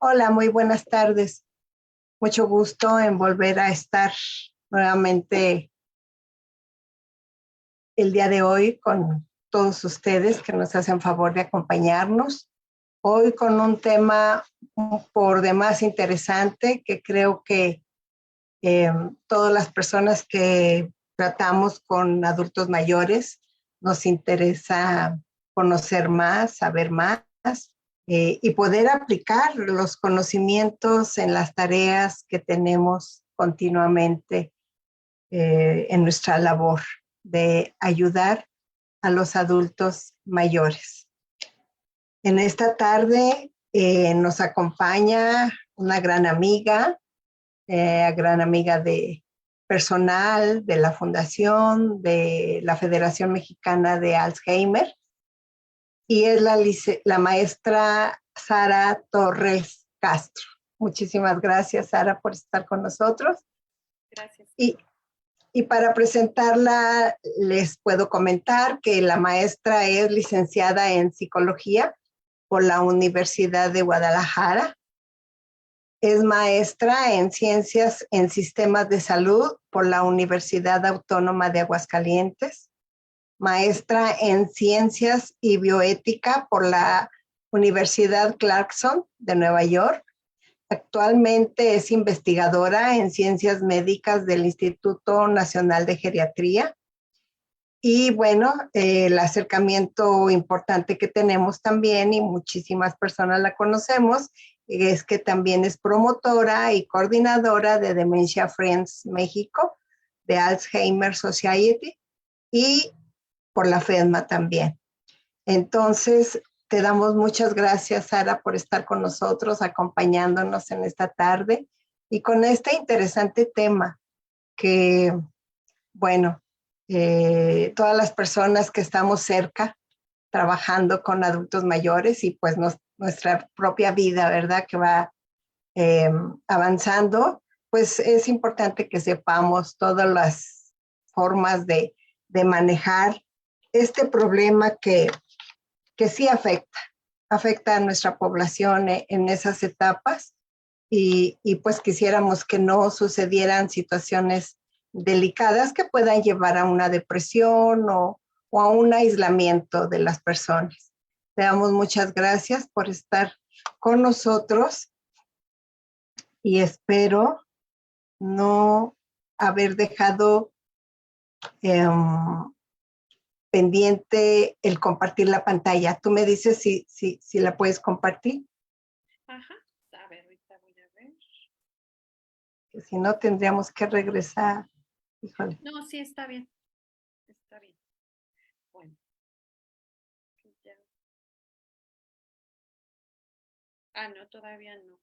Hola, muy buenas tardes. Mucho gusto en volver a estar nuevamente el día de hoy con todos ustedes que nos hacen favor de acompañarnos. Hoy con un tema por demás interesante que creo que todas las personas que tratamos con adultos mayores nos interesa conocer más, saber más y poder aplicar los conocimientos en las tareas que tenemos continuamente en nuestra labor de ayudar a los adultos mayores. En esta tarde nos acompaña una gran amiga de personal, de la Fundación, de la Federación Mexicana de Alzheimer, y es la maestra Sara Torres Castro. Muchísimas gracias, Sara, por estar con nosotros. Gracias. Y para presentarla, les puedo comentar que la maestra es licenciada en psicología por la Universidad de Guadalajara. Es maestra en ciencias en sistemas de salud por la Universidad Autónoma de Aguascalientes. Maestra en ciencias y bioética por la Universidad Clarkson de Nueva York. Actualmente es investigadora en ciencias médicas del Instituto Nacional de Geriatría. Y bueno, el acercamiento importante que tenemos también, y muchísimas personas la conocemos, es que también es promotora y coordinadora de Dementia Friends México, de Alzheimer Society y por la FEDMA también. Entonces, te damos muchas gracias, Sara, por estar con nosotros, acompañándonos en esta tarde y con este interesante tema que, bueno, todas las personas que estamos cerca trabajando con adultos mayores y pues nuestra propia vida, ¿verdad? Que va avanzando, pues es importante que sepamos todas las formas de manejar este problema que sí afecta a nuestra población en esas etapas y pues quisiéramos que no sucedieran situaciones delicadas que puedan llevar a una depresión o a un aislamiento de las personas. Te damos muchas gracias por estar con nosotros y espero no haber dejado pendiente el compartir la pantalla. Tú me dices si la puedes compartir. Ajá, a ver, ahorita voy a ver. Que si no, tendríamos que regresar. Híjole. No, sí, está bien. Está bien. Bueno. Ya. Ah, no, todavía no.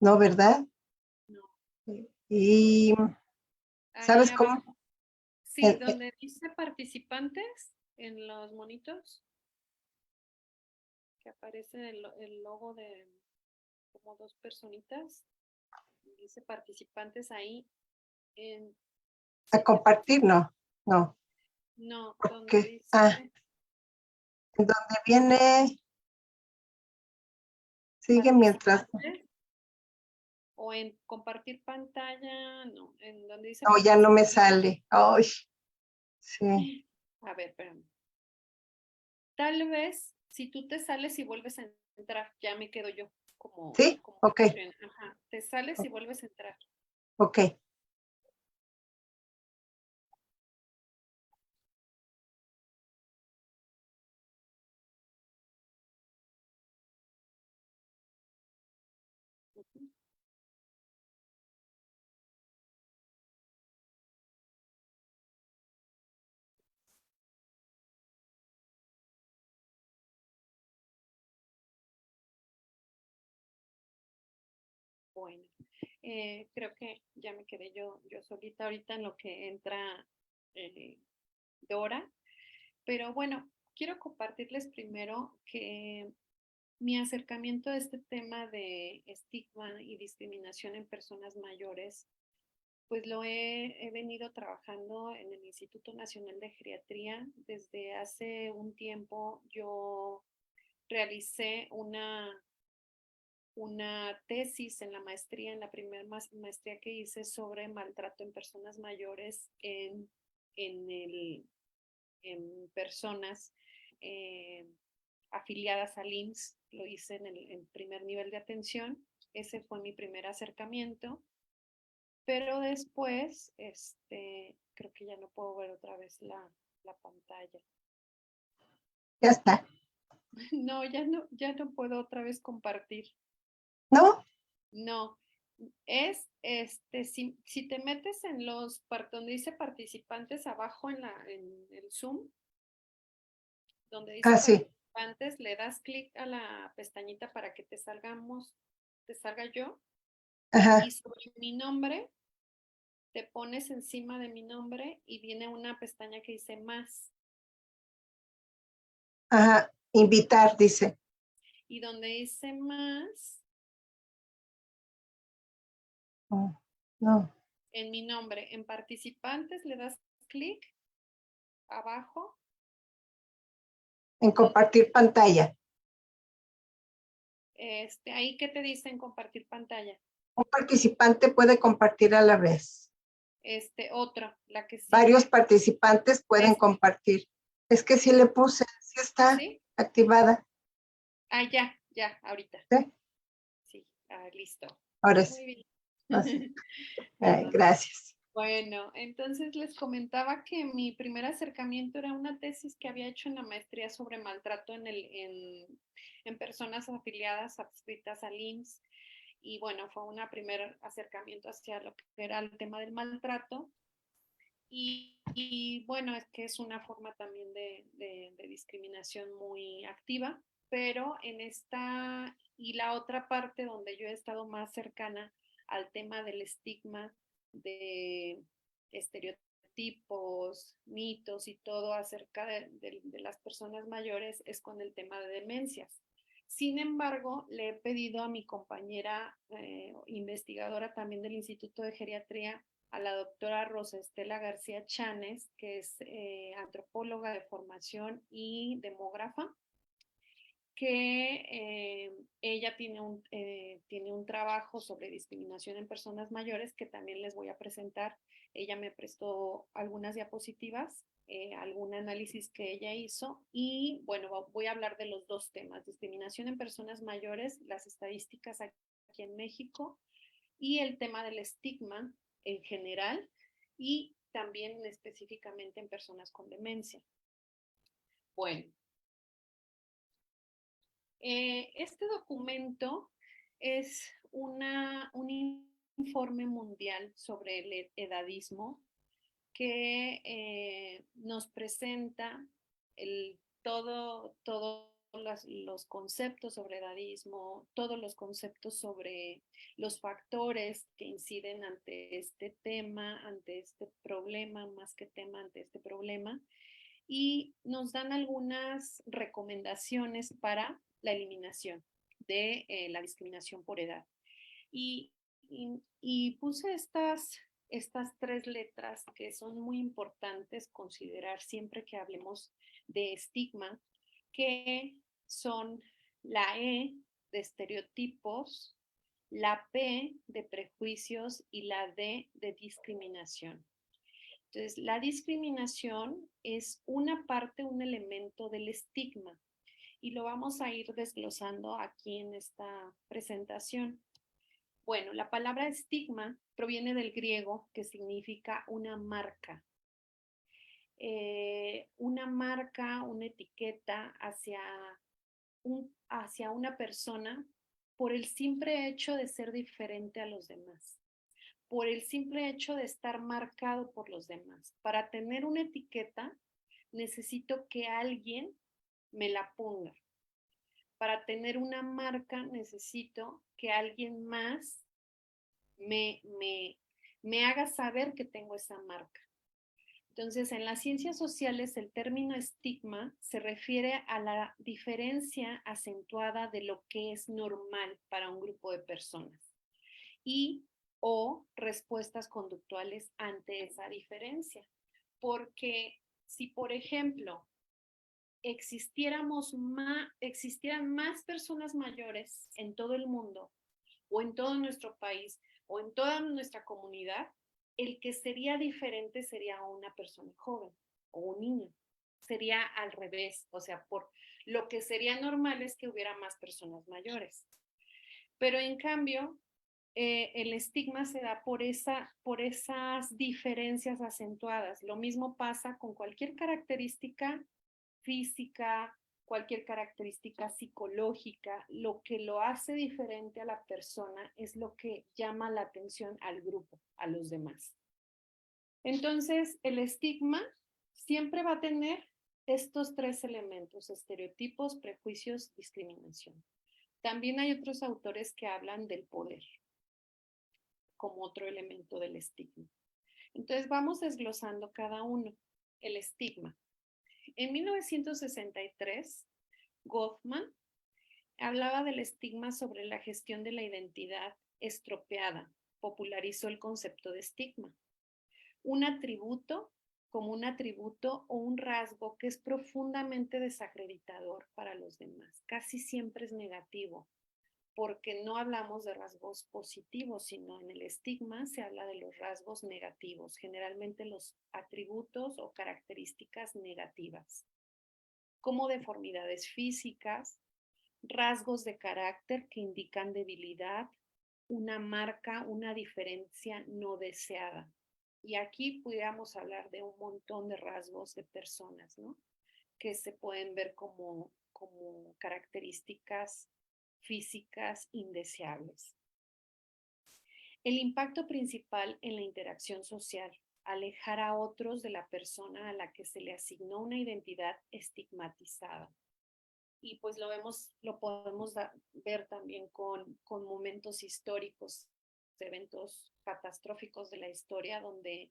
No, ¿verdad? No. Y Ahí ¿sabes abajo. cómo? Sí, donde dice participantes en los monitos, que aparece el logo de como dos personitas. Dice participantes ahí en A compartir, no, no. no, donde Porque, dice en donde viene, sigue mientras, participantes o en compartir pantalla, no, en donde dice no, ya no me participantes. sale. Ay, sí. A ver, espérame. Tal vez si tú te sales y vuelves a entrar, ya me quedo yo ¿Sí? como Ok, anfitriona. Ajá, te sales y vuelves a entrar. ok. Ujú. Bueno, creo que ya me quedé yo solita ahorita en lo que entra eh, Dora, pero bueno, quiero compartirles primero que mi acercamiento a este tema de estigma y discriminación en personas mayores, pues lo he venido trabajando en el Instituto Nacional de Geriatría. Desde hace un tiempo yo realicé una tesis en la maestría, en la primera maestría que hice sobre maltrato en personas mayores en personas afiliadas al IMSS. Lo hice en el primer nivel de atención. Ese fue mi primer acercamiento. Pero después, creo que ya no puedo ver otra vez la pantalla. Ya está. No, ya no puedo otra vez compartir. ¿No? No. Es, si te metes en donde dice participantes abajo en el Zoom, donde dice Sí. participantes, le das clic a la pestañita para que te salga yo, Ajá. y sobre mi nombre, te pones encima de mi nombre y viene una pestaña que dice más. Ajá. Invitar, dice. Y donde dice más, No. en mi nombre, en participantes, le das clic abajo. En compartir pantalla. Ahí, ¿qué te dice en compartir pantalla? Un participante puede compartir a la vez. Otra, la que sigue. Varios participantes pueden compartir. Es que sí le puse, sí está ¿Sí? activada. Ah, ya, ahorita. ¿Sí? Sí, listo. Ahora sí. Muy bien. Gracias. Bueno, entonces les comentaba que mi primer acercamiento era una tesis que había hecho en la maestría sobre maltrato en personas afiliadas, adscritas al IMSS. Y bueno, fue un primer acercamiento hacia lo que era el tema del maltrato. Y bueno, es que es una forma también de discriminación muy activa, pero y la otra parte donde yo he estado más cercana al tema del estigma, de estereotipos, mitos y todo acerca de las personas mayores, es con el tema de demencias. Sin embargo, le he pedido a mi compañera investigadora también del Instituto de Geriatría, a la doctora Rosa Estela García Chanes, que es antropóloga de formación y demógrafa, que ella tiene un trabajo sobre discriminación en personas mayores que también les voy a presentar. Ella me prestó algunas diapositivas, algún análisis que ella hizo, y bueno, voy a hablar de los dos temas: discriminación en personas mayores, las estadísticas aquí en México, y el tema del estigma en general, y también específicamente en personas con demencia. Bueno, este documento es un informe mundial sobre el edadismo que nos presenta todos los conceptos sobre edadismo, todos los conceptos sobre los factores que inciden ante este tema, ante este problema, más que tema, ante este problema, y nos dan algunas recomendaciones para la eliminación de la discriminación por edad. Y puse estas tres letras que son muy importantes considerar siempre que hablemos de estigma, que son la E de estereotipos, la P de prejuicios y la D de discriminación. Entonces, la discriminación es una parte, un elemento del estigma, y lo vamos a ir desglosando aquí en esta presentación. Bueno, la palabra estigma proviene del griego, que significa una marca. Una marca, una etiqueta hacia una persona por el simple hecho de ser diferente a los demás, por el simple hecho de estar marcado por los demás. Para tener una etiqueta, necesito que alguien me la ponga. Para tener una marca, necesito que alguien más me haga saber que tengo esa marca. Entonces, en las ciencias sociales, el término estigma se refiere a la diferencia acentuada de lo que es normal para un grupo de personas y o respuestas conductuales ante esa diferencia. Porque si, por ejemplo, existieran más personas mayores en todo el mundo, o en todo nuestro país, o en toda nuestra comunidad, el que sería diferente sería una persona joven o un niño. Sería al revés, o sea, por lo que sería normal es que hubiera más personas mayores. Pero en cambio, el estigma se da por esas diferencias acentuadas. Lo mismo pasa con cualquier característica física, cualquier característica psicológica. Lo que lo hace diferente a la persona es lo que llama la atención al grupo, a los demás. Entonces, el estigma siempre va a tener estos tres elementos: estereotipos, prejuicios, discriminación. También hay otros autores que hablan del poder como otro elemento del estigma. Entonces vamos desglosando cada uno. El estigma. En 1963, Goffman hablaba del estigma sobre la gestión de la identidad estropeada. Popularizó el concepto de estigma. Un atributo como un atributo o un rasgo que es profundamente desacreditador para los demás. Casi siempre es negativo, porque no hablamos de rasgos positivos, sino en el estigma se habla de los rasgos negativos, generalmente los atributos o características negativas, como deformidades físicas, rasgos de carácter que indican debilidad, una marca, una diferencia no deseada. Y aquí pudiéramos hablar de un montón de rasgos de personas, ¿no? Que se pueden ver como características físicas indeseables. El impacto principal en la interacción social: alejar a otros de la persona a la que se le asignó una identidad estigmatizada. Y pues lo podemos ver también con momentos históricos, eventos catastróficos de la historia donde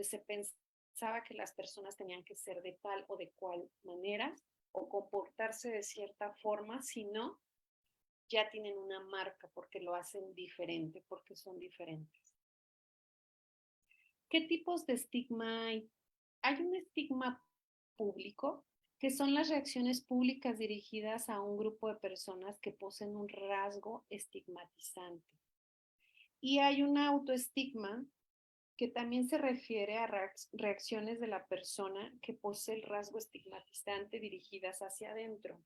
se pensaba que las personas tenían que ser de tal o de cual manera o comportarse de cierta forma, si no, ya tienen una marca porque lo hacen diferente, porque son diferentes. ¿Qué tipos de estigma hay? Hay un estigma público, que son las reacciones públicas dirigidas a un grupo de personas que poseen un rasgo estigmatizante. Y hay un autoestigma que también se refiere a reacciones de la persona que posee el rasgo estigmatizante dirigidas hacia adentro.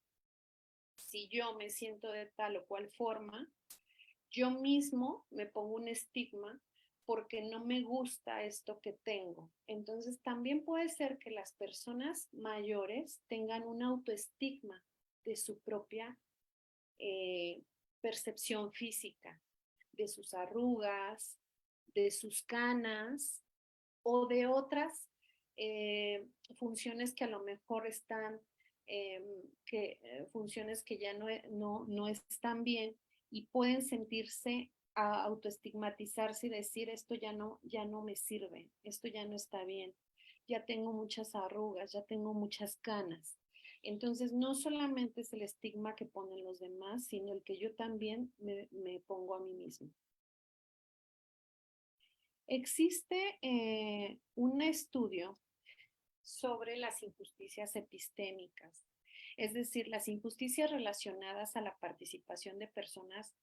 Si yo me siento de tal o cual forma, yo mismo me pongo un estigma porque no me gusta esto que tengo. Entonces también puede ser que las personas mayores tengan un autoestigma de su propia percepción física, de sus arrugas, de sus canas o de otras funciones que a lo mejor están, funciones que ya no están bien, y pueden sentirse a autoestigmatizarse y decir: esto ya no me sirve, esto ya no está bien, ya tengo muchas arrugas, ya tengo muchas canas. Entonces no solamente es el estigma que ponen los demás, sino el que yo también me pongo a mí mismo. Existe un estudio sobre las injusticias epistémicas, es decir, las injusticias relacionadas a la participación de personas.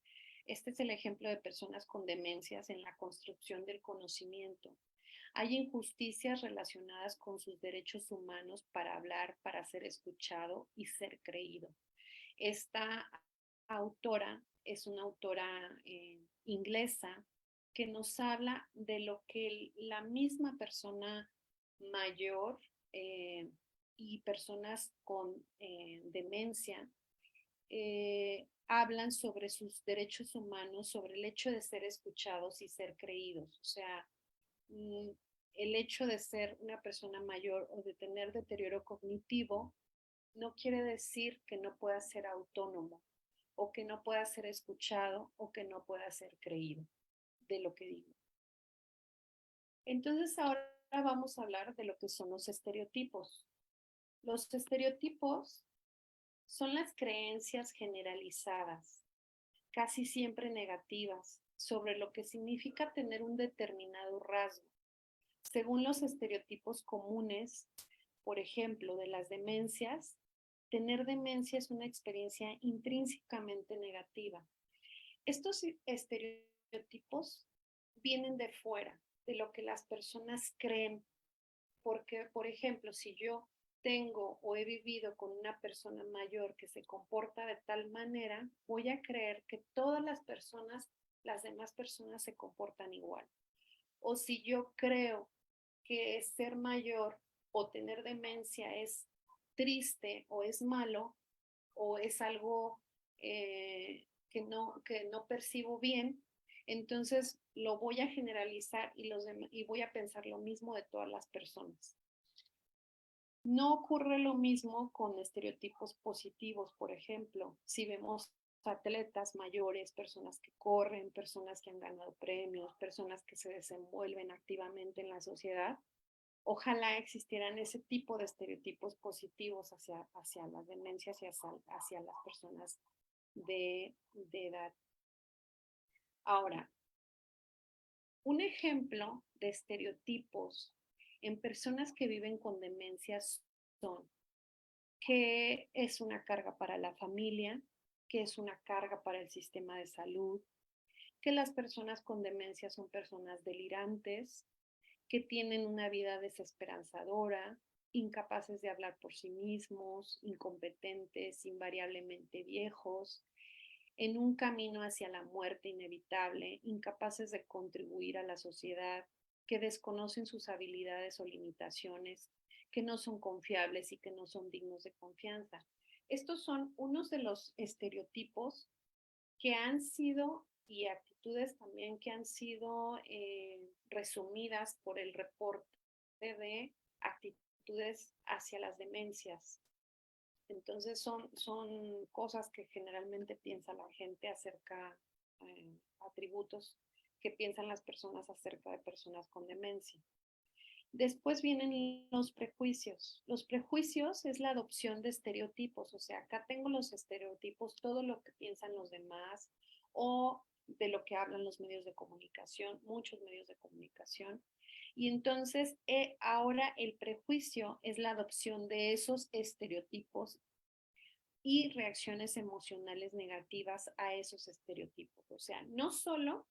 Este es el ejemplo de personas con demencias en la construcción del conocimiento. Hay injusticias relacionadas con sus derechos humanos para hablar, para ser escuchado y ser creído. Esta autora es una autora inglesa que nos habla de lo que la misma persona mayor y personas con demencia hablan sobre sus derechos humanos, sobre el hecho de ser escuchados y ser creídos. O sea, el hecho de ser una persona mayor o de tener deterioro cognitivo no quiere decir que no pueda ser autónomo, o que no pueda ser escuchado, o que no pueda ser creído de lo que digo. Entonces ahora vamos a hablar de lo que son los estereotipos. Los estereotipos son las creencias generalizadas, casi siempre negativas, sobre lo que significa tener un determinado rasgo. Según los estereotipos comunes, por ejemplo, de las demencias, tener demencia es una experiencia intrínsecamente negativa. Estos estereotipos vienen de fuera, de lo que las personas creen, porque, por ejemplo, si yo tengo o he vivido con una persona mayor que se comporta de tal manera, voy a creer que todas las personas, las demás personas se comportan igual. O si yo creo que ser mayor o tener demencia es triste o es malo o es algo que no percibo bien, entonces lo voy a generalizar y voy a pensar lo mismo de todas las personas. No ocurre lo mismo con estereotipos positivos, por ejemplo, si vemos atletas mayores, personas que corren, personas que han ganado premios, personas que se desenvuelven activamente en la sociedad. Ojalá existieran ese tipo de estereotipos positivos hacia las demencias y hacia las personas de edad. Ahora, un ejemplo de estereotipos en personas que viven con demencias son que es una carga para la familia, que es una carga para el sistema de salud, que las personas con demencia son personas delirantes, que tienen una vida desesperanzadora, incapaces de hablar por sí mismos, incompetentes, invariablemente viejos, en un camino hacia la muerte inevitable, incapaces de contribuir a la sociedad, que desconocen sus habilidades o limitaciones, que no son confiables y que no son dignos de confianza. Estos son unos de los estereotipos que han sido y actitudes también que han sido resumidas por el reporte de actitudes hacia las demencias. Entonces son cosas que generalmente piensa la gente acerca, atributos que piensan las personas acerca de personas con demencia. Después vienen los prejuicios. Los prejuicios es la adopción de estereotipos, o sea, acá tengo los estereotipos, todo lo que piensan los demás o de lo que hablan los medios de comunicación, muchos medios de comunicación. Y entonces ahora el prejuicio es la adopción de esos estereotipos y reacciones emocionales negativas a esos estereotipos. O sea, no solo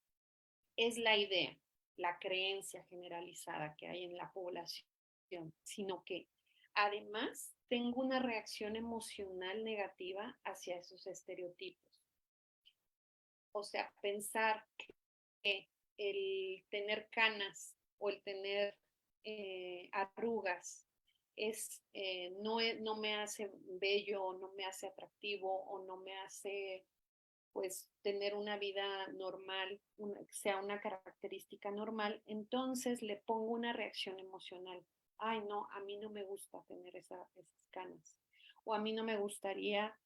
es la idea, la creencia generalizada que hay en la población, sino que además tengo una reacción emocional negativa hacia esos estereotipos. O sea, pensar que el tener canas o el tener arrugas no me hace bello, no me hace atractivo o no me hace pues tener una vida normal, sea una característica normal, entonces le pongo una reacción emocional. Ay, no, a mí no me gusta tener esas canas. O a mí no me gustaría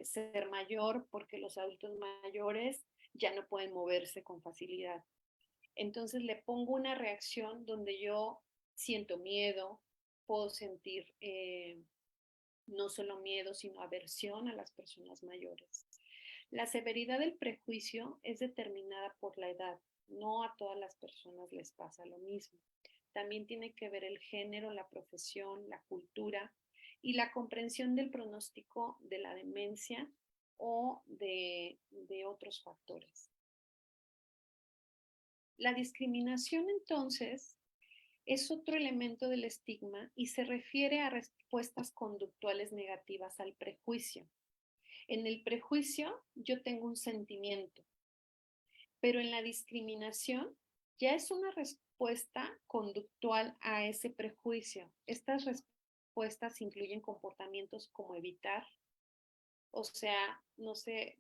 ser mayor porque los adultos mayores ya no pueden moverse con facilidad. Entonces le pongo una reacción donde yo siento miedo, puedo sentir no solo miedo, sino aversión a las personas mayores. La severidad del prejuicio es determinada por la edad. No a todas las personas les pasa lo mismo. También tiene que ver el género, la profesión, la cultura y la comprensión del pronóstico de la demencia o de otros factores. La discriminación, entonces, es otro elemento del estigma y se refiere a respuestas conductuales negativas al prejuicio. En el prejuicio yo tengo un sentimiento, pero en la discriminación ya es una respuesta conductual a ese prejuicio. Estas respuestas incluyen comportamientos como evitar, o sea, no sé,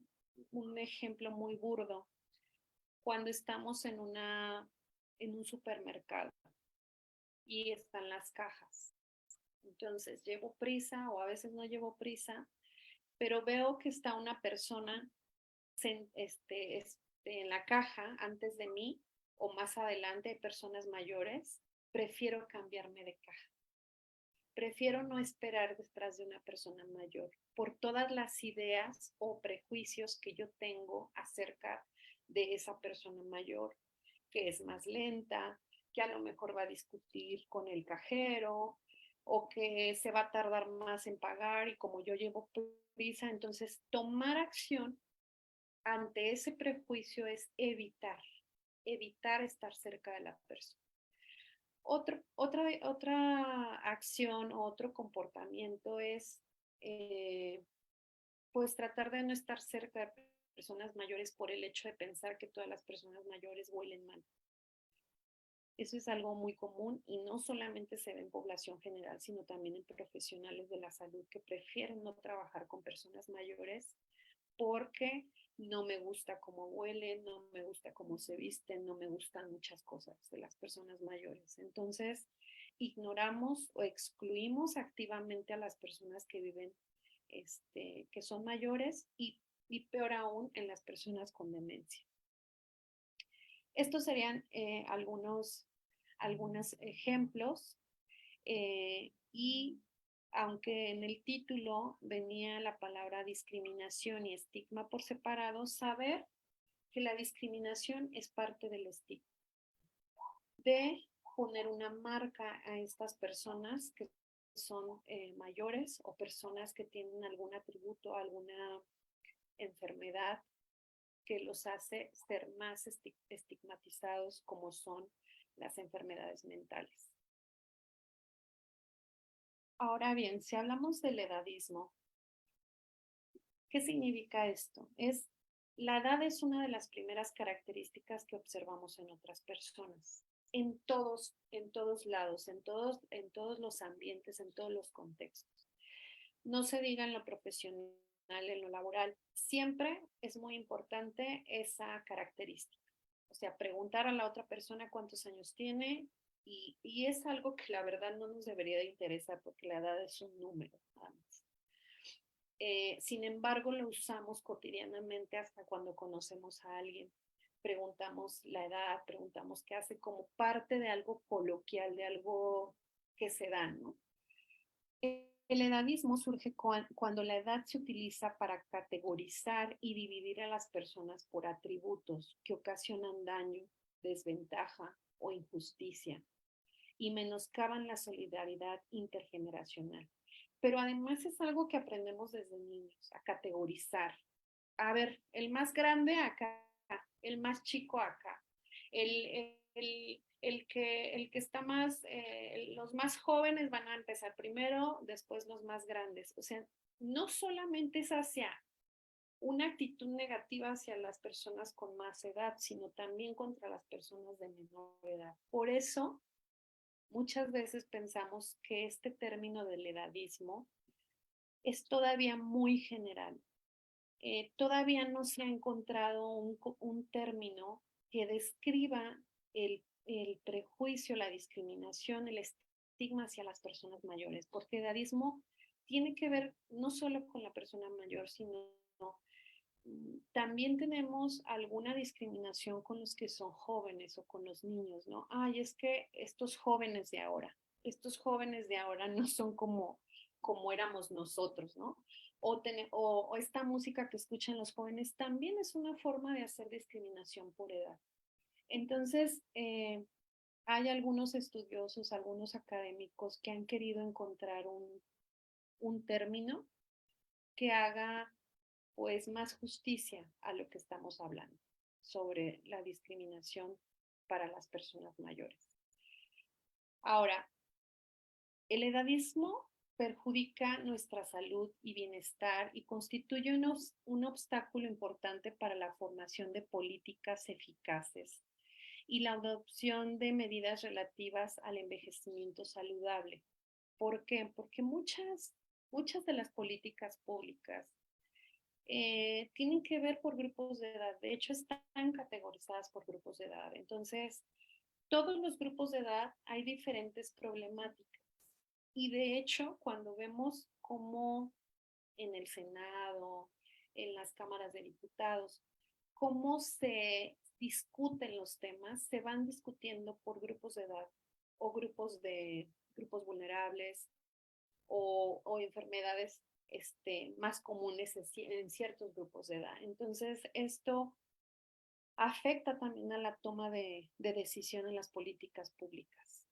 un ejemplo muy burdo, cuando estamos en un supermercado y están las cajas. Entonces llevo prisa o a veces no llevo prisa, pero veo que está una persona en la caja antes de mí o más adelante hay personas mayores, prefiero cambiarme de caja. Prefiero no esperar detrás de una persona mayor por todas las ideas o prejuicios que yo tengo acerca de esa persona mayor, que es más lenta, que a lo mejor va a discutir con el cajero, o que se va a tardar más en pagar y como yo llevo prisa, entonces tomar acción ante ese prejuicio es evitar estar cerca de la persona. Otra acción o otro comportamiento es pues tratar de no estar cerca de personas mayores por el hecho de pensar que todas las personas mayores huelen mal. Eso es algo muy común y no solamente se ve en población general, sino también en profesionales de la salud que prefieren no trabajar con personas mayores porque no me gusta cómo huelen, no me gusta cómo se visten, no me gustan muchas cosas de las personas mayores. Entonces, ignoramos o excluimos activamente a las personas que viven, que son mayores y peor aún en las personas con demencia. Estos serían algunos ejemplos y aunque en el título venía la palabra discriminación y estigma por separado, saber que la discriminación es parte del estigma, de poner una marca a estas personas que son mayores o personas que tienen algún atributo, alguna enfermedad que los hace ser más estigmatizados como son las enfermedades mentales. Ahora bien, si hablamos del edadismo, ¿qué significa esto? La edad es una de las primeras características que observamos en otras personas, en todos lados, en todos los ambientes, en todos los contextos. No se diga en lo profesional, en lo laboral, siempre es muy importante esa característica. O sea, preguntar a la otra persona cuántos años tiene y es algo que la verdad no nos debería de interesar porque la edad es un número, nada más. Sin embargo, lo usamos cotidianamente hasta cuando conocemos a alguien. Preguntamos la edad, preguntamos qué hace como parte de algo coloquial, de algo que se da, ¿no? El edadismo surge cuando la edad se utiliza para categorizar y dividir a las personas por atributos que ocasionan daño, desventaja o injusticia y menoscaban la solidaridad intergeneracional. Pero además es algo que aprendemos desde niños, a categorizar. A ver, el más grande acá, el más chico acá, el que está más, los más jóvenes van a empezar primero, después los más grandes. O sea, no solamente es hacia una actitud negativa hacia las personas con más edad, sino también contra las personas de menor edad. Por eso, muchas veces pensamos que este término del edadismo es todavía muy general. Todavía no se ha encontrado un término que describa el prejuicio, la discriminación, el estigma hacia las personas mayores, porque edadismo tiene que ver no solo con la persona mayor, sino también tenemos alguna discriminación con los que son jóvenes o con los niños, ¿no? Ay, es que estos jóvenes de ahora no son como éramos nosotros, ¿no? O esta música que escuchan los jóvenes también es una forma de hacer discriminación por edad. Entonces, hay algunos estudiosos, algunos académicos que han querido encontrar un término que haga pues más justicia a lo que estamos hablando sobre la discriminación para las personas mayores. Ahora, el edadismo perjudica nuestra salud y bienestar y constituye un obstáculo importante para la formación de políticas eficaces y la adopción de medidas relativas al envejecimiento saludable. ¿Por qué? Porque muchas de las políticas públicas tienen que ver por grupos de edad. De hecho, están categorizadas por grupos de edad. Entonces, todos los grupos de edad hay diferentes problemáticas. Y de hecho, cuando vemos cómo en el Senado, en las cámaras de diputados, cómo se discuten los temas, se van discutiendo por grupos de edad o grupos vulnerables o enfermedades más comunes en ciertos grupos de edad. Entonces, esto afecta también a la toma de decisión en las políticas públicas.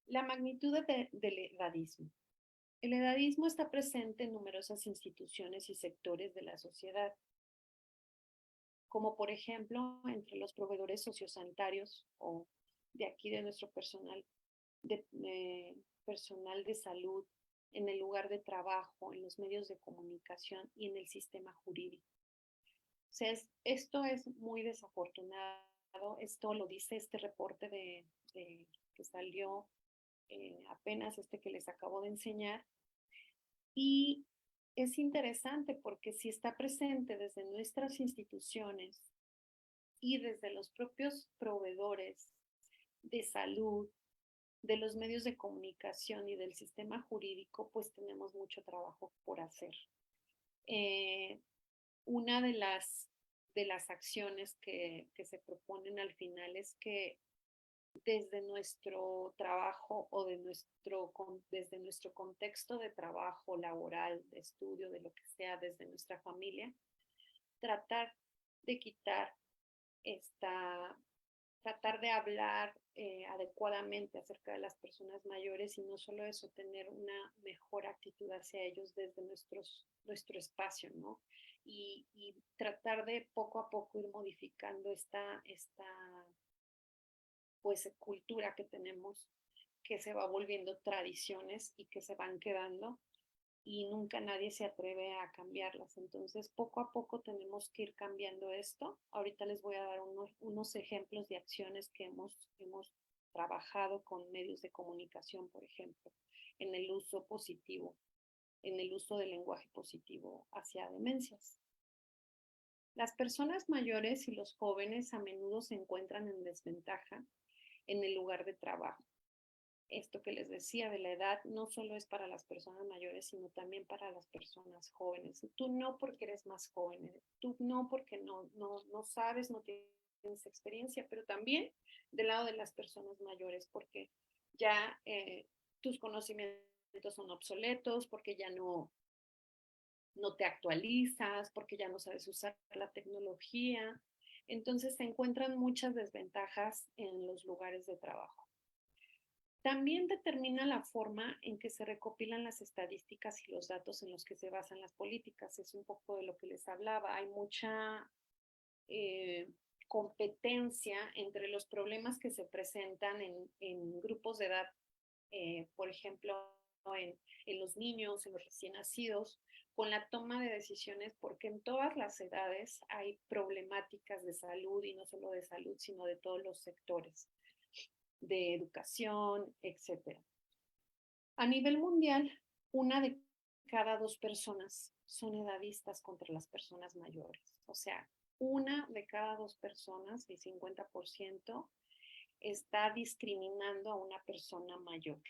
La magnitud del edadismo. El edadismo está presente en numerosas instituciones y sectores de la sociedad, como por ejemplo entre los proveedores sociosanitarios o de aquí de nuestro personal de salud, en el lugar de trabajo, en los medios de comunicación y en el sistema jurídico. O sea, esto es muy desafortunado. Esto lo dice este reporte que salió apenas que les acabo de enseñar. Y es interesante porque si está presente desde nuestras instituciones y desde los propios proveedores de salud, de los medios de comunicación y del sistema jurídico, pues tenemos mucho trabajo por hacer. Una de las acciones que se proponen al final es que desde nuestro trabajo o desde nuestro contexto de trabajo laboral, de estudio, de lo que sea, desde nuestra familia, tratar de quitar tratar de hablar adecuadamente acerca de las personas mayores y no solo eso, tener una mejor actitud hacia ellos desde nuestro espacio, ¿no? Y tratar de poco a poco ir modificando esta pues cultura que tenemos, que se va volviendo tradiciones y que se van quedando y nunca nadie se atreve a cambiarlas. Entonces, poco a poco tenemos que ir cambiando esto. Ahorita les voy a dar unos ejemplos de acciones que hemos trabajado con medios de comunicación, por ejemplo, en el uso positivo, en el uso del lenguaje positivo hacia demencias. Las personas mayores y los jóvenes a menudo se encuentran en desventaja en el lugar de trabajo. Esto que les decía de la edad no solo es para las personas mayores, sino también para las personas jóvenes. Tú no porque eres más joven, tú no porque no sabes, no tienes experiencia, pero también del lado de las personas mayores, porque ya tus conocimientos son obsoletos, porque ya no te actualizas, porque ya no sabes usar la tecnología. Entonces se encuentran muchas desventajas en los lugares de trabajo. También determina la forma en que se recopilan las estadísticas y los datos en los que se basan las políticas. Es un poco de lo que les hablaba. Hay mucha competencia entre los problemas que se presentan en grupos de edad, por ejemplo, en los niños, en los recién nacidos, con la toma de decisiones, porque en todas las edades hay problemáticas de salud y no solo de salud, sino de todos los sectores de educación, etc. A nivel mundial, 1 de cada 2 personas son edadistas contra las personas mayores. O sea, 1 de cada 2 personas, el 50%, está discriminando a una persona mayor.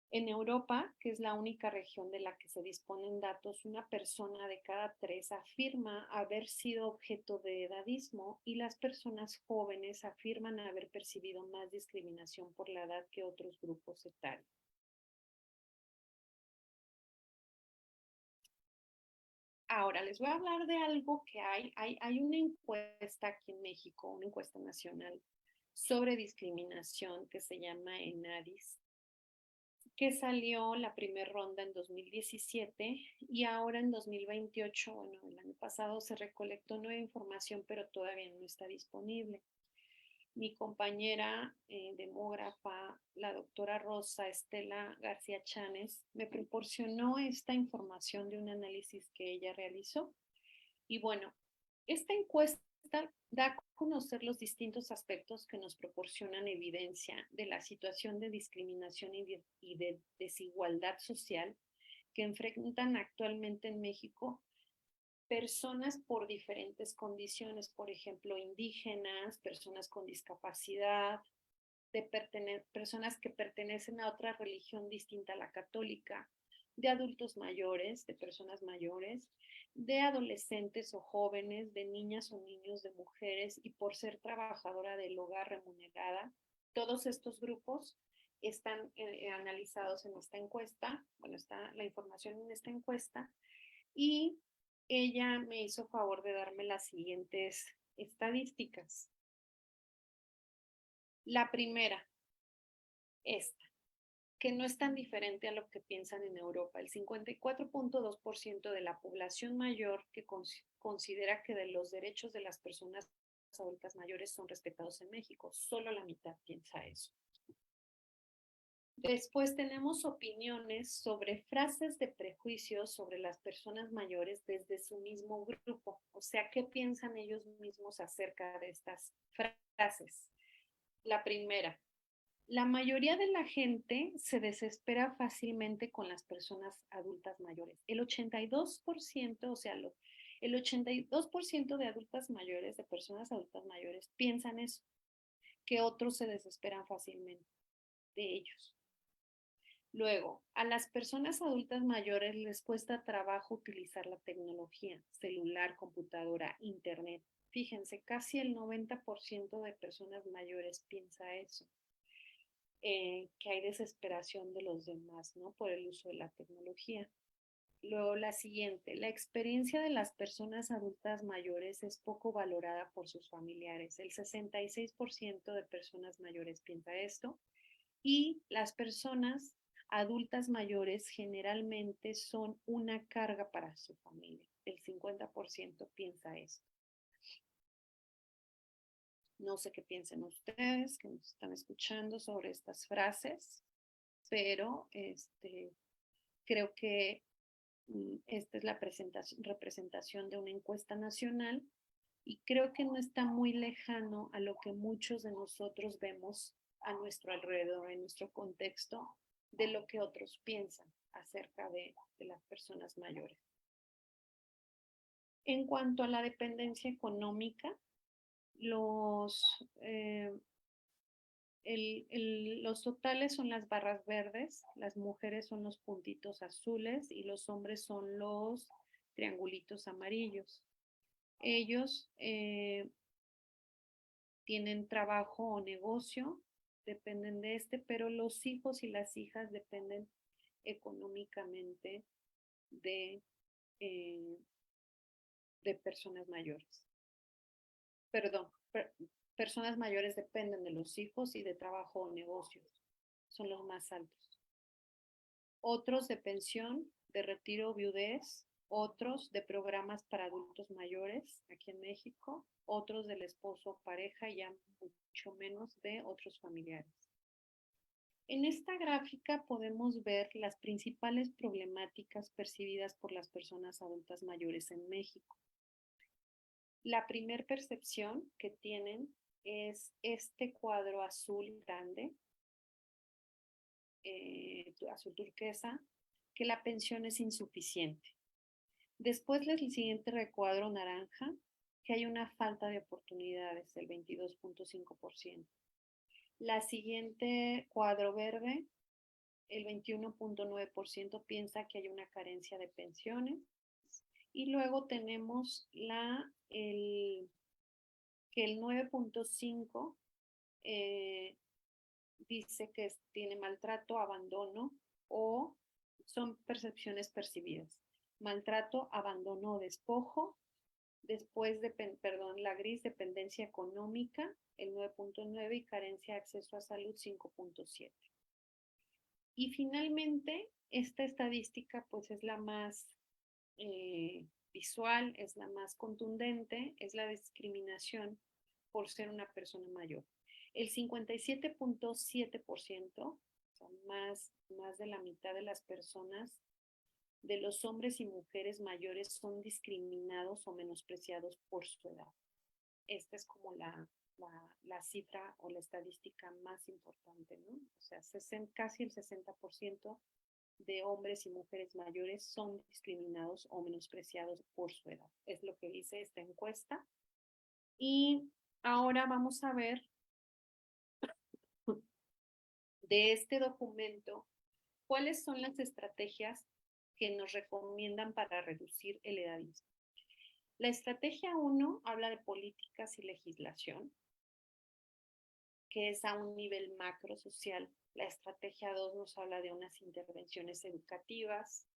En Europa, que es la única región de la que se disponen datos, 1 persona de cada 3 afirma haber sido objeto de edadismo y las personas jóvenes afirman haber percibido más discriminación por la edad que otros grupos etarios. Ahora les voy a hablar de algo que hay una encuesta aquí en México, una encuesta nacional sobre discriminación que se llama ENADIS, que salió la primera ronda en 2017 y ahora en 2028, bueno, el año pasado se recolectó nueva información, pero todavía no está disponible. Mi compañera demógrafa, la doctora Rosa Estela García Chanes, me proporcionó esta información de un análisis que ella realizó. Y bueno, esta encuesta da a conocer los distintos aspectos que nos proporcionan evidencia de la situación de discriminación y de desigualdad social que enfrentan actualmente en México personas por diferentes condiciones, por ejemplo, indígenas, personas con discapacidad, personas que pertenecen a otra religión distinta a la católica, de adultos mayores, de personas mayores, de adolescentes o jóvenes, de niñas o niños, de mujeres y por ser trabajadora del hogar remunerada. Todos estos grupos están analizados en esta encuesta, bueno, está la información en esta encuesta y ella me hizo favor de darme las siguientes estadísticas. La primera, esta, que no es tan diferente a lo que piensan en Europa. El 54.2% de la población mayor que considera que de los derechos de las personas adultas mayores son respetados en México. Solo la mitad piensa eso. Después tenemos opiniones sobre frases de prejuicios sobre las personas mayores desde su mismo grupo. O sea, ¿qué piensan ellos mismos acerca de estas frases? La primera, la mayoría de la gente se desespera fácilmente con las personas adultas mayores. El 82%, o sea, el 82% de adultas mayores, de personas adultas mayores, piensan eso, que otros se desesperan fácilmente de ellos. Luego, a las personas adultas mayores les cuesta trabajo utilizar la tecnología, celular, computadora, internet. Fíjense, casi el 90% de personas mayores piensa eso. Que hay desesperación de los demás, ¿no? Por el uso de la tecnología. Luego la siguiente, la experiencia de las personas adultas mayores es poco valorada por sus familiares. El 66% de personas mayores piensa esto. Y las personas adultas mayores generalmente son una carga para su familia. El 50% piensa esto. No sé qué piensen ustedes que nos están escuchando sobre estas frases, pero creo que esta es la representación de una encuesta nacional y creo que no está muy lejano a lo que muchos de nosotros vemos a nuestro alrededor, en nuestro contexto, de lo que otros piensan acerca de las personas mayores. En cuanto a la dependencia económica, los totales son las barras verdes, las mujeres son los puntitos azules y los hombres son los triangulitos amarillos. Ellos tienen trabajo o negocio, dependen de pero los hijos y las hijas dependen económicamente de personas mayores. Perdón, personas mayores dependen de los hijos y de trabajo o negocios. Son los más altos. Otros de pensión, de retiro o viudez, otros de programas para adultos mayores aquí en México, otros del esposo o pareja y ya mucho menos de otros familiares. En esta gráfica podemos ver las principales problemáticas percibidas por las personas adultas mayores en México. La primer percepción que tienen es este cuadro azul grande, azul turquesa, que la pensión es insuficiente. Después el siguiente recuadro naranja, que hay una falta de oportunidades del 22.5%. La siguiente cuadro verde, el 21.9% piensa que hay una carencia de pensiones. Y luego tenemos que el 9.5% dice que tiene maltrato, abandono o son percepciones percibidas. Maltrato, abandono o despojo. Después, la gris, dependencia económica, el 9.9 y carencia de acceso a salud, 5.7. Y finalmente, esta estadística pues es la más visual, es la más contundente, es la discriminación por ser una persona mayor. El 57.7%, o sea, más de la mitad de las personas, de los hombres y mujeres mayores son discriminados o menospreciados por su edad. Esta es como la cifra o la estadística más importante, ¿no? O sea, casi el 60% de hombres y mujeres mayores son discriminados o menospreciados por su edad. Es lo que dice esta encuesta. Y ahora vamos a ver de este documento cuáles son las estrategias que nos recomiendan para reducir el edadismo. La estrategia 1 habla de políticas y legislación, que es a un nivel macro social. La estrategia 2 nos habla de unas intervenciones educativas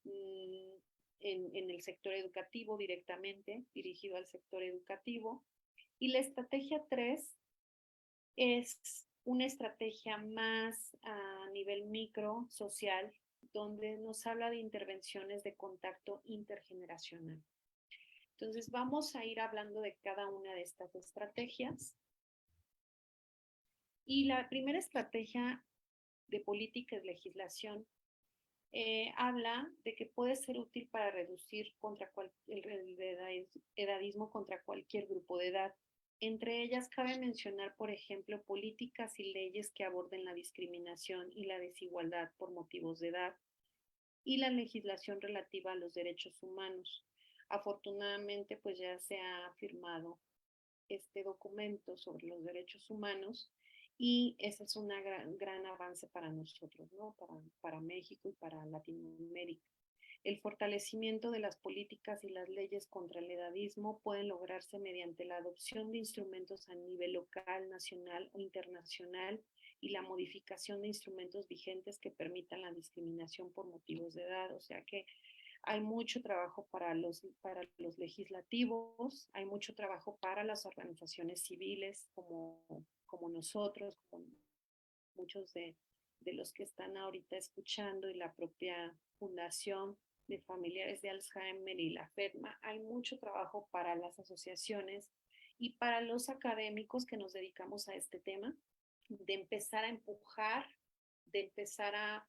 en el sector educativo directamente, dirigido al sector educativo. Y la estrategia 3 es una estrategia más a nivel micro, social, donde nos habla de intervenciones de contacto intergeneracional. Entonces, vamos a ir hablando de cada una de estas estrategias. Y la primera estrategia de política y legislación habla de que puede ser útil para reducir el edadismo contra cualquier grupo de edad. Entre ellas cabe mencionar, por ejemplo, políticas y leyes que aborden la discriminación y la desigualdad por motivos de edad y la legislación relativa a los derechos humanos. Afortunadamente, pues ya se ha firmado este documento sobre los derechos humanos y ese es un gran avance para nosotros, ¿no? Para México y para Latinoamérica. El fortalecimiento de las políticas y las leyes contra el edadismo pueden lograrse mediante la adopción de instrumentos a nivel local, nacional o internacional y la modificación de instrumentos vigentes que permitan la discriminación por motivos de edad. O sea que hay mucho trabajo para los legislativos, hay mucho trabajo para las organizaciones civiles como nosotros, como muchos de los que están ahorita escuchando y la propia Fundación de Familiares de Alzheimer y la FEDMA. Hay mucho trabajo para las asociaciones y para los académicos que nos dedicamos a este tema, de empezar a empujar, de empezar a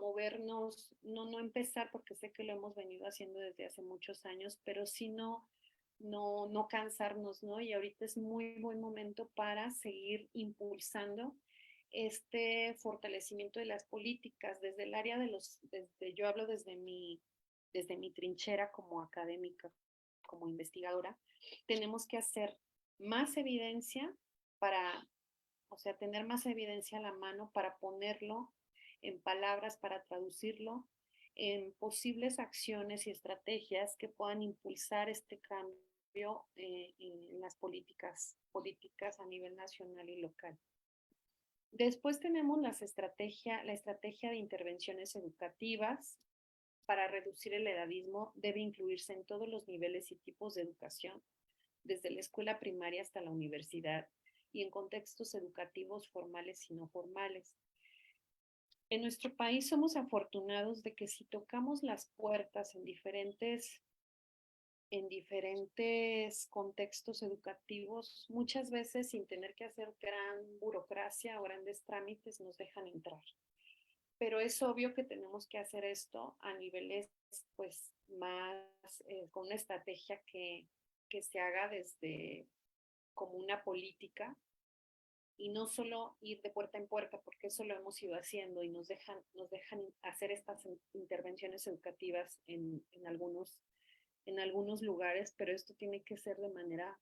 movernos, no empezar porque sé que lo hemos venido haciendo desde hace muchos años, pero sí no cansarnos, ¿no? Y ahorita es muy buen momento para seguir impulsando este fortalecimiento de las políticas desde el área yo hablo desde mi trinchera como académica, como investigadora, tenemos que hacer más evidencia para, o sea, tener más evidencia a la mano para ponerlo en palabras, para traducirlo en posibles acciones y estrategias que puedan impulsar este cambio en las políticas a nivel nacional y local. Después tenemos la estrategia de intervenciones educativas para reducir el edadismo debe incluirse en todos los niveles y tipos de educación, desde la escuela primaria hasta la universidad y en contextos educativos formales y no formales. En nuestro país somos afortunados de que si tocamos las puertas en diferentes contextos educativos, muchas veces sin tener que hacer gran burocracia o grandes trámites, nos dejan entrar. Pero es obvio que tenemos que hacer esto a niveles pues más, con una estrategia que se haga desde como una política y no solo ir de puerta en puerta, porque eso lo hemos ido haciendo y nos dejan hacer estas intervenciones educativas en algunos lugares, pero esto tiene que ser de manera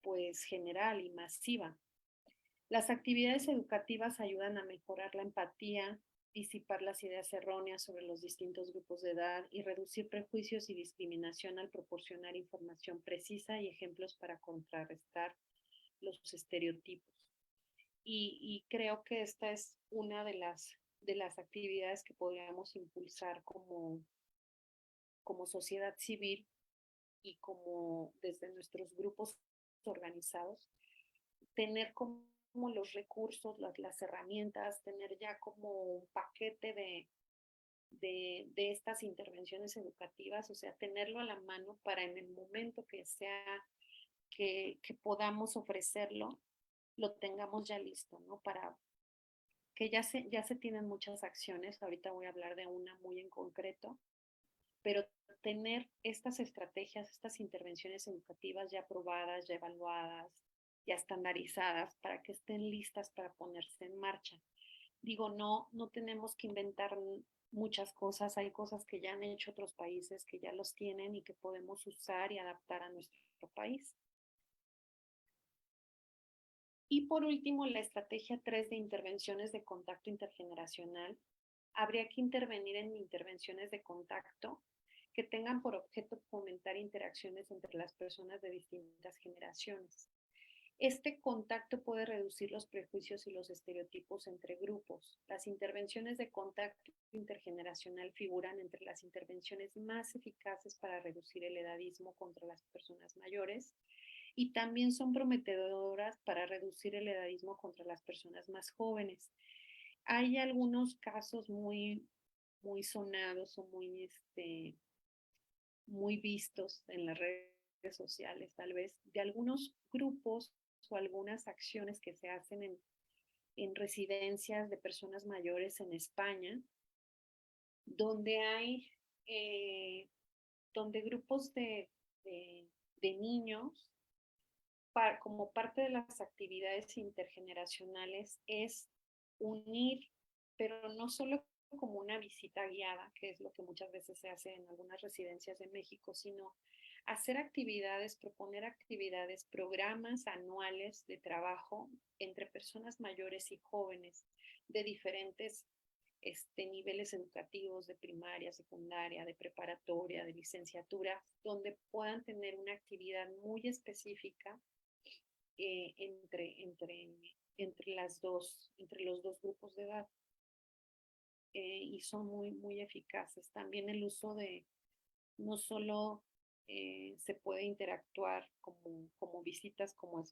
pues general y masiva. Las actividades educativas ayudan a mejorar la empatía, disipar las ideas erróneas sobre los distintos grupos de edad y reducir prejuicios y discriminación al proporcionar información precisa y ejemplos para contrarrestar los estereotipos. Y creo que esta es una de las actividades que podríamos impulsar como sociedad civil y como desde nuestros grupos organizados, tener como los recursos, las herramientas, tener ya como un paquete de estas intervenciones educativas, o sea, tenerlo a la mano para en el momento que sea que podamos ofrecerlo, lo tengamos ya listo, ¿no? Para que ya se tienen muchas acciones, ahorita voy a hablar de una muy en concreto, pero tener estas estrategias, estas intervenciones educativas ya probadas, ya evaluadas, ya estandarizadas para que estén listas para ponerse en marcha. Digo, no tenemos que inventar muchas cosas, hay cosas que ya han hecho otros países, que ya los tienen y que podemos usar y adaptar a nuestro país. Y por último, la estrategia 3 de intervenciones de contacto intergeneracional. Habría que intervenir en intervenciones de contacto que tengan por objeto fomentar interacciones entre las personas de distintas generaciones. Este contacto puede reducir los prejuicios y los estereotipos entre grupos. Las intervenciones de contacto intergeneracional figuran entre las intervenciones más eficaces para reducir el edadismo contra las personas mayores y también son prometedoras para reducir el edadismo contra las personas más jóvenes. Hay algunos casos muy sonados o muy vistos en las redes sociales, tal vez, de algunos grupos o algunas acciones que se hacen en residencias de personas mayores en España, donde hay, donde grupos de niños, como parte de las actividades intergeneracionales, es unir, pero no solo como una visita guiada, que es lo que muchas veces se hace en algunas residencias de México, sino hacer actividades, proponer actividades, programas anuales de trabajo entre personas mayores y jóvenes de diferentes niveles educativos, de primaria, secundaria, de preparatoria, de licenciatura, donde puedan tener una actividad muy específica entre los dos grupos de edad. Y son muy eficaces. También el uso de, no solo se puede interactuar como visitas, como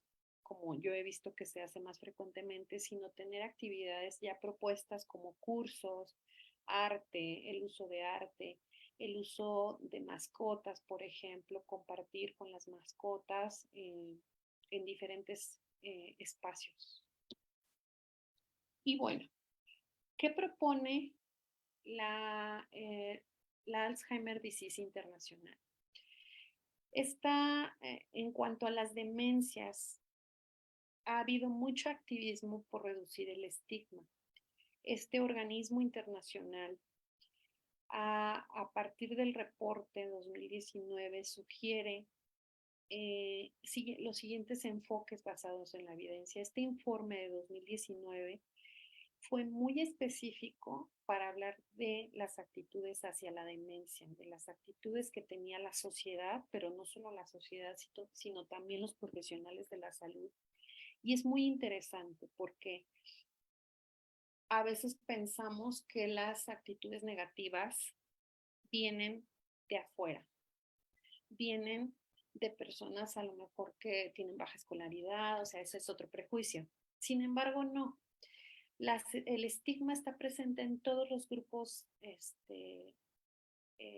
yo he visto que se hace más frecuentemente, sino tener actividades ya propuestas como cursos, arte, el uso de arte, el uso de mascotas, por ejemplo, compartir con las mascotas en diferentes espacios. Y bueno, ¿qué propone la Alzheimer Disease Internacional? En cuanto a las demencias, ha habido mucho activismo por reducir el estigma. Este organismo internacional, a partir del reporte 2019, sugiere los siguientes enfoques basados en la evidencia. Este informe de 2019 fue muy específico para hablar de las actitudes hacia la demencia, de las actitudes que tenía la sociedad, pero no solo la sociedad, sino también los profesionales de la salud. Y es muy interesante porque a veces pensamos que las actitudes negativas vienen de afuera, vienen de personas a lo mejor que tienen baja escolaridad, o sea, ese es otro prejuicio. Sin embargo, no. El estigma está presente en todos los grupos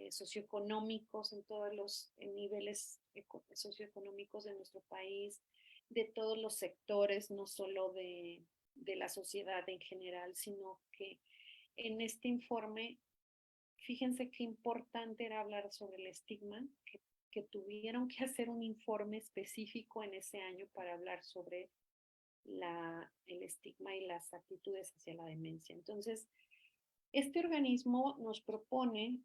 socioeconómicos, en todos los niveles socioeconómicos de nuestro país, de todos los sectores, no solo de la sociedad en general, sino que en este informe, fíjense qué importante era hablar sobre el estigma, que tuvieron que hacer un informe específico en ese año para hablar sobre el estigma y las actitudes hacia la demencia. Entonces, este organismo nos propone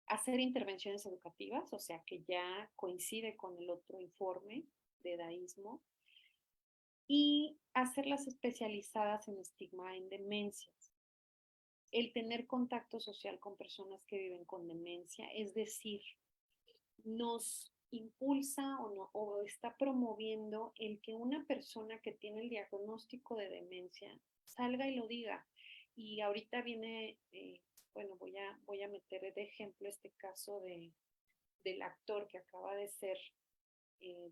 hacer intervenciones educativas, o sea que ya coincide con el otro informe de edadismo, y hacerlas especializadas en estigma en demencias. El tener contacto social con personas que viven con demencia, es decir, nos impulsa o está promoviendo el que una persona que tiene el diagnóstico de demencia salga y lo diga. Y ahorita viene, bueno, voy a meter de ejemplo este caso del actor que acaba de ser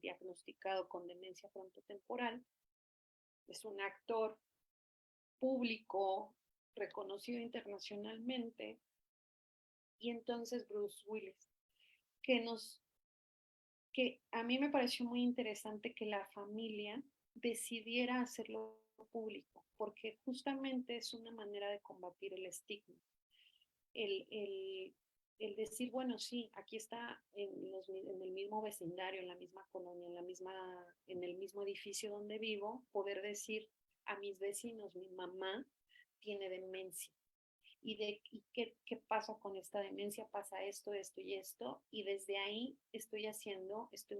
diagnosticado con demencia frontotemporal. Es un actor público reconocido internacionalmente, y entonces Bruce Willis, que a mí me pareció muy interesante que la familia decidiera hacerlo público, porque justamente es una manera de combatir el estigma. El, el, el decir, bueno, sí, aquí está en el mismo vecindario, en la misma colonia, en el mismo edificio donde vivo, poder decir a mis vecinos, mi mamá tiene demencia. ¿Y qué pasa con esta demencia? Pasa esto, esto y esto, y desde ahí estoy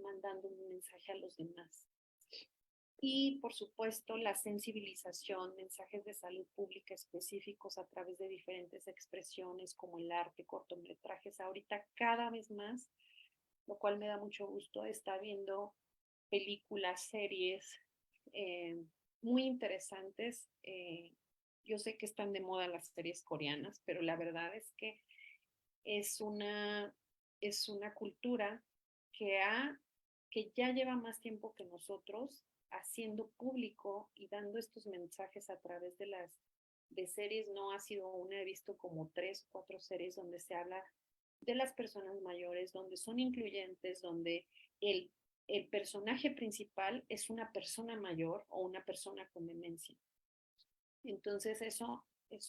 mandando un mensaje a los demás. Y por supuesto la sensibilización, mensajes de salud pública específicos a través de diferentes expresiones como el arte, cortometrajes. Ahorita cada vez más, lo cual me da mucho gusto, está viendo películas, series muy interesantes. Yo sé que están de moda las series coreanas, pero la verdad es que es una cultura que que ya lleva más tiempo que nosotros haciendo público y dando estos mensajes a través de series. No ha sido una, he visto como 3, 4 series donde se habla de las personas mayores, donde son incluyentes, donde el personaje principal es una persona mayor o una persona con demencia. Entonces eso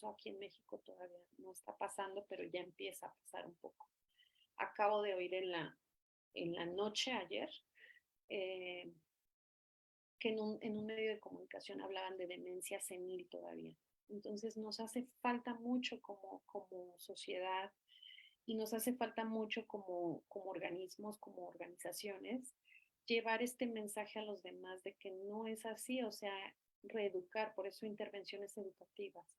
aquí en México todavía no está pasando, pero ya empieza a pasar un poco. Acabo de oír en la noche ayer que en un medio de comunicación hablaban de demencia senil todavía. Entonces nos hace falta mucho como sociedad y nos hace falta mucho como organismos, como organizaciones, llevar este mensaje a los demás de que no es así, o sea, reeducar, por eso intervenciones educativas.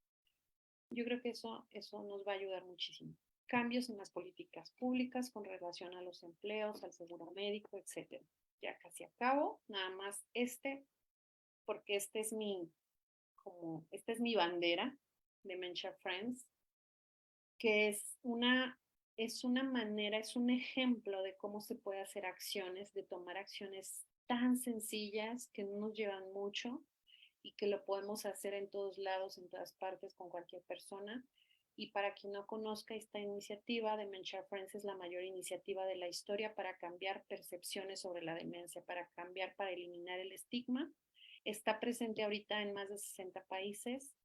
Yo creo que eso nos va a ayudar muchísimo. Cambios en las políticas públicas con relación a los empleos, al seguro médico, etcétera. Ya casi acabo, nada más porque esta es mi bandera, Dementia Friends, que es una manera, es un ejemplo de cómo se puede hacer acciones, de tomar acciones tan sencillas que no nos llevan mucho y que lo podemos hacer en todos lados, en todas partes, con cualquier persona. Y para quien no conozca esta iniciativa, Dementia Friends es la mayor iniciativa de la historia para cambiar percepciones sobre la demencia, para eliminar el estigma. Está presente ahorita en más de 60 países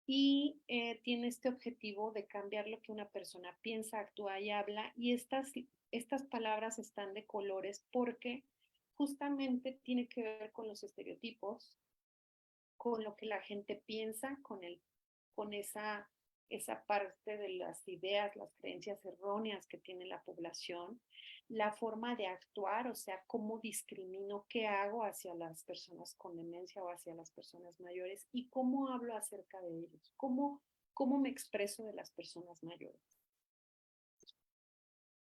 y tiene este objetivo de cambiar lo que una persona piensa, actúa y habla. Y estas palabras están de colores porque justamente tiene que ver con los estereotipos, con lo que la gente piensa, con esa parte de las ideas, las creencias erróneas que tiene la población, la forma de actuar, o sea, cómo discrimino, qué hago hacia las personas con demencia o hacia las personas mayores y cómo hablo acerca de ellos, cómo me expreso de las personas mayores.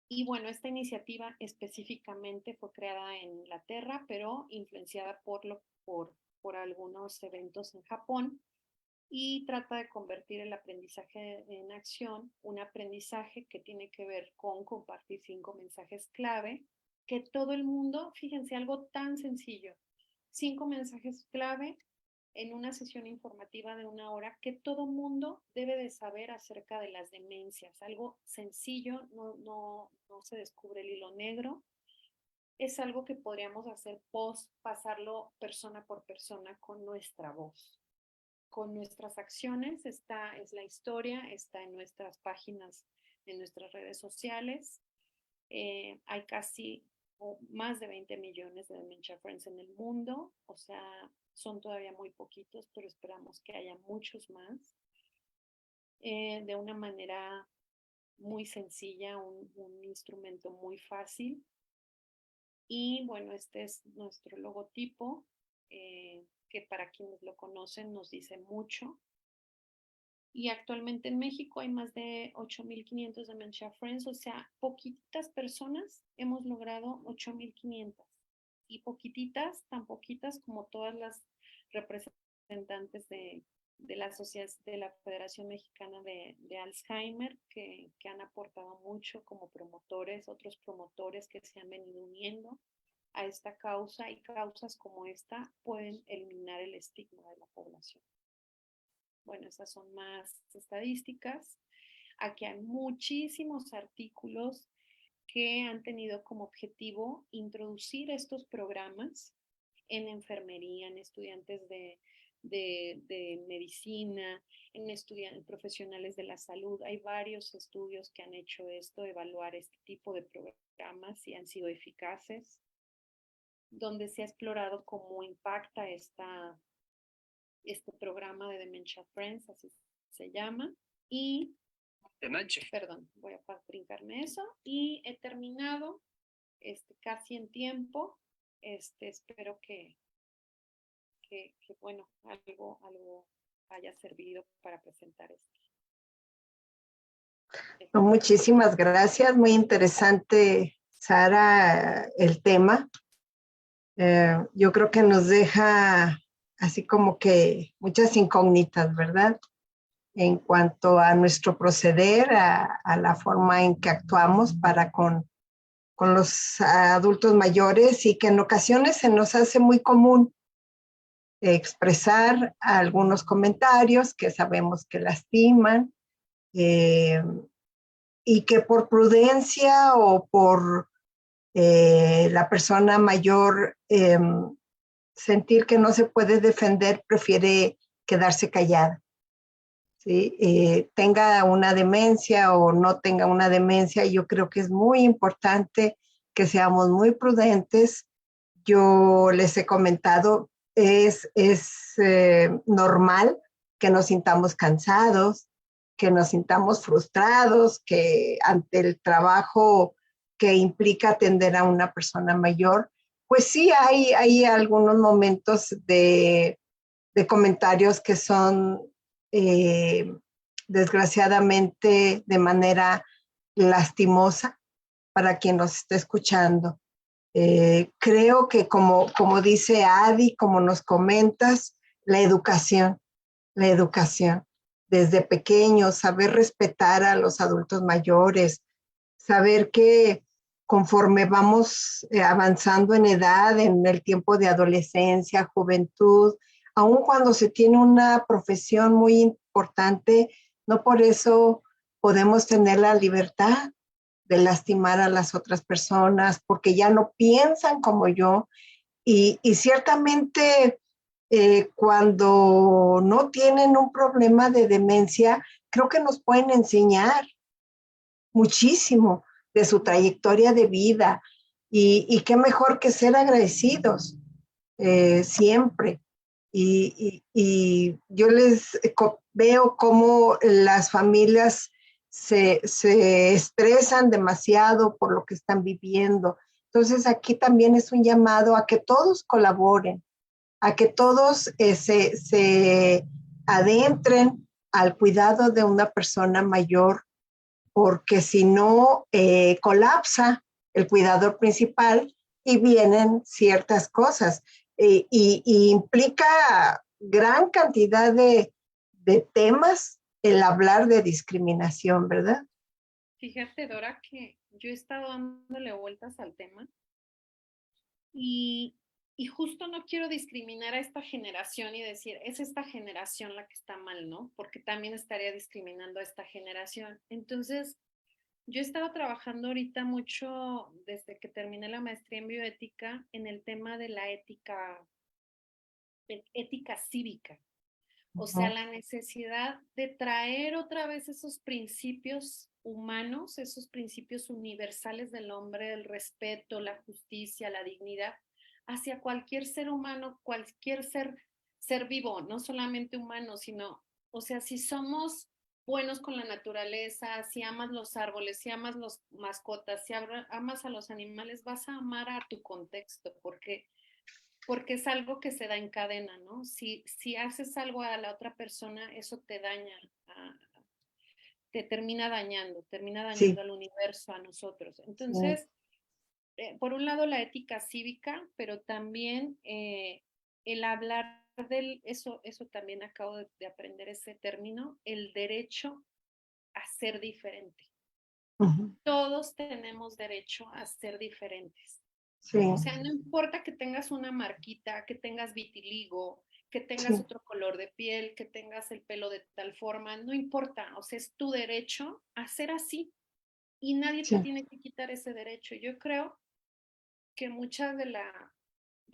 Y bueno, esta iniciativa específicamente fue creada en Inglaterra, pero influenciada por algunos eventos en Japón, y trata de convertir el aprendizaje en acción, un aprendizaje que tiene que ver con compartir 5 mensajes clave, que todo el mundo, fíjense, algo tan sencillo, 5 mensajes clave en una sesión informativa de 1 hora que todo mundo debe de saber acerca de las demencias, algo sencillo, no se descubre el hilo negro. Es algo que podríamos hacer pasarlo persona por persona con nuestra voz. Con nuestras acciones, esta es la historia, está en nuestras páginas, en nuestras redes sociales. Hay casi más de 20 millones de Dementia Friends en el mundo, o sea, son todavía muy poquitos, pero esperamos que haya muchos más. De una manera muy sencilla, un instrumento muy fácil. Y bueno, este es nuestro logotipo, que para quienes lo conocen nos dice mucho. Y actualmente en México hay más de 8,500 Dementia Friends, o sea, poquitas personas hemos logrado 8,500. Y poquititas, tan poquitas como todas las representantes de la sociedad, de la Federación Mexicana de Alzheimer, que han aportado mucho como promotores, otros promotores que se han venido uniendo a esta causa, y causas como esta pueden eliminar el estigma de la población. Bueno, esas son más estadísticas. Aquí hay muchísimos artículos que han tenido como objetivo introducir estos programas en enfermería, en estudiantes de medicina, en profesionales de la salud. Hay varios estudios que han hecho esto, evaluar este tipo de programas y han sido eficaces, donde se ha explorado cómo impacta este programa de Dementia Friends, así se llama. Y, perdón, voy a brincarme eso. Y he terminado casi en tiempo. Espero que bueno, algo haya servido para presentar esto. Muchísimas gracias, muy interesante, Sara, el tema. Yo creo que nos deja así como que muchas incógnitas, ¿verdad? En cuanto a nuestro proceder, a la forma en que actuamos para con con los adultos mayores y que en ocasiones se nos hace muy común expresar algunos comentarios que sabemos que lastiman y que por prudencia o por la persona mayor sentir que no se puede defender, prefiere quedarse callada. ¿Sí? Tenga una demencia o no tenga una demencia, yo creo que es muy importante que seamos muy prudentes. Yo les he comentado, es normal que nos sintamos cansados, que nos sintamos frustrados, que ante el trabajo que implica atender a una persona mayor, pues sí hay algunos momentos de comentarios que son desgraciadamente de manera lastimosa para quien nos esté escuchando. Creo que como dice Adi, como nos comentas, la educación, desde pequeños, saber respetar a los adultos mayores, saber que conforme vamos avanzando en edad, en el tiempo de adolescencia, juventud, aun cuando se tiene una profesión muy importante, no por eso podemos tener la libertad de lastimar a las otras personas porque ya no piensan como yo. Y ciertamente cuando no tienen un problema de demencia, creo que nos pueden enseñar muchísimo de su trayectoria de vida y qué mejor que ser agradecidos siempre. Y yo veo cómo las familias se estresan demasiado por lo que están viviendo. Entonces aquí también es un llamado a que todos colaboren, a que todos se adentren al cuidado de una persona mayor, porque si no colapsa el cuidador principal y vienen ciertas cosas. Y implica gran cantidad de temas el hablar de discriminación, ¿verdad? Fíjate, Dora, que yo he estado dándole vueltas al tema y, y justo no quiero discriminar a esta generación y decir, es esta generación la que está mal, ¿no? Porque también estaría discriminando a esta generación. Entonces, yo he estado trabajando ahorita mucho desde que terminé la maestría en bioética en el tema de la ética cívica. O sea, la necesidad de traer otra vez esos principios humanos, esos principios universales del hombre, el respeto, la justicia, la dignidad, hacia cualquier ser humano, cualquier ser vivo, no solamente humano, sino, o sea, si somos buenos con la naturaleza, si amas los árboles, si amas las mascotas, si amas a los animales, vas a amar a tu contexto, porque es algo que se da en cadena, ¿no? Si haces algo a la otra persona, eso te daña, te termina dañando Sí, al universo, a nosotros. sí. Entonces, por un lado la ética cívica, pero también el hablar eso también acabo de aprender ese término, el derecho a ser diferente. Todos tenemos derecho a ser diferentes. Sí, O sea, no importa que tengas una marquita, que tengas vitiligo, que tengas sí. otro color de piel, que tengas el pelo de tal forma, no importa. O sea, es tu derecho a ser así y nadie te Sí. tiene que quitar ese derecho. Yo creo que muchas de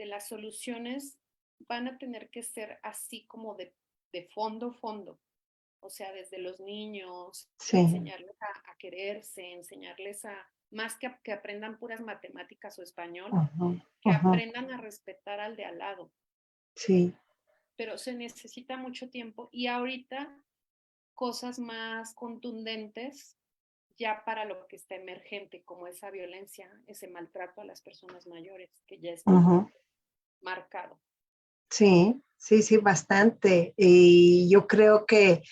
las soluciones van a tener que ser así como de fondo. O sea, desde los niños, Sí. enseñarles a quererse, enseñarles más que aprendan puras matemáticas o español, Ujú, que ujú. aprendan a respetar al de al lado. Sí. Pero se necesita mucho tiempo y ahorita cosas más contundentes ya para lo que está emergente, como esa violencia, ese maltrato a las personas mayores, que ya es muy Ujú. marcado. Sí, sí, sí, bastante. Y yo creo que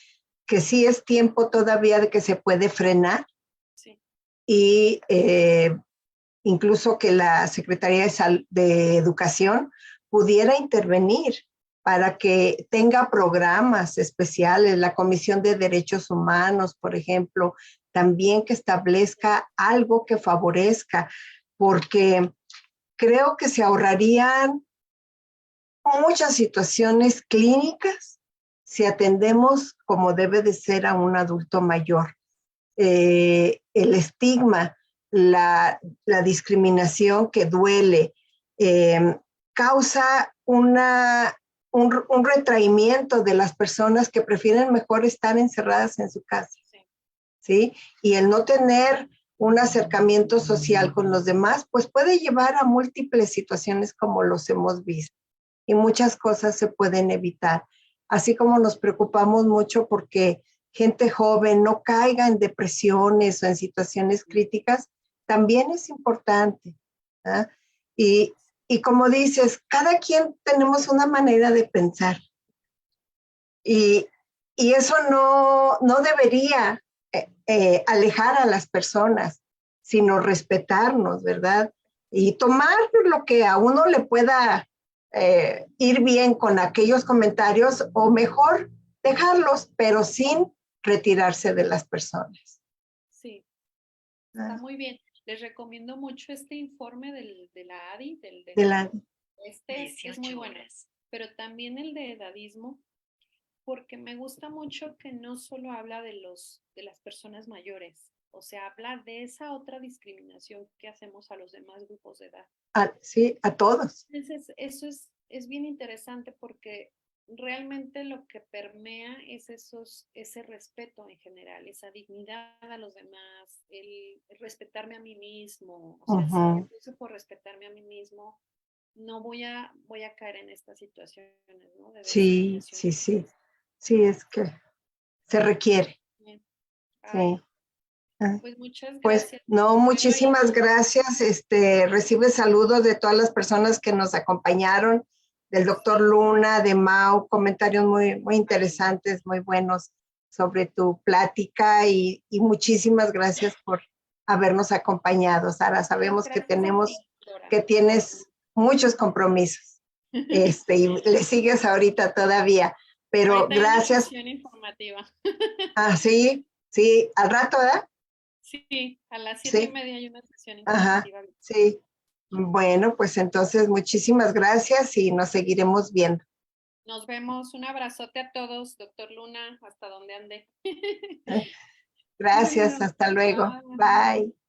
sí es tiempo todavía de que se puede frenar Sí. y incluso que la Secretaría de Educación pudiera intervenir para que tenga programas especiales, la Comisión de Derechos Humanos, por ejemplo, también que establezca algo que favorezca. porque creo que se ahorrarían muchas situaciones clínicas si atendemos como debe de ser a un adulto mayor. El estigma, la discriminación que duele, causa un retraimiento de las personas que prefieren mejor estar encerradas en su casa, ¿sí? Y el no tener un acercamiento social con los demás, pues puede llevar a múltiples situaciones como los hemos visto. Y muchas cosas se pueden evitar. Así como nos preocupamos mucho porque gente joven no caiga en depresiones o en situaciones críticas, también es importante. ¿Ah? Y, y como dices, cada quien tenemos una manera de pensar. Y, y eso no debería alejar a las personas, sino respetarnos, ¿verdad? Y tomar lo que a uno le pueda ir bien con aquellos comentarios o mejor dejarlos, pero sin retirarse de las personas. Sí, está muy bien. Les recomiendo mucho este informe de la ADI, De la, este es muy bueno, pero también el de edadismo, porque me gusta mucho que no solo habla de las personas mayores, o sea, habla de esa otra discriminación que hacemos a los demás grupos de edad. Sí, a todos. Entonces, eso es bien interesante porque realmente lo que permea es ese respeto en general, esa dignidad a los demás, el respetarme a mí mismo. O sea, si yo empiezo por respetarme a mí mismo, no voy a caer en estas situaciones, ¿no? De Sí, discriminación. sí, sí. Sí, es que se requiere. Bien. Sí. Ay, Ah. pues muchas Pues gracias. no, Espero muchísimas gracias. Recibe saludos de todas las personas que nos acompañaron, del doctor Luna, de Mau, comentarios muy, muy interesantes, muy buenos sobre tu plática y muchísimas gracias por habernos acompañado, Sara. Sabemos que gracias a ti, Dora. que tienes muchos compromisos, y le sigues ahorita todavía, pero Ahorita hay una gracias. sesión informativa. Ah, sí, sí, al rato, ¿verdad? Sí, a las 7:30 Sí. hay una sesión Ajá, informativa. sí. Bueno, pues entonces muchísimas gracias y nos seguiremos viendo. Nos vemos. Un abrazote a todos, doctor Luna, hasta donde ande. Gracias, Bueno, hasta luego. bye. Bye.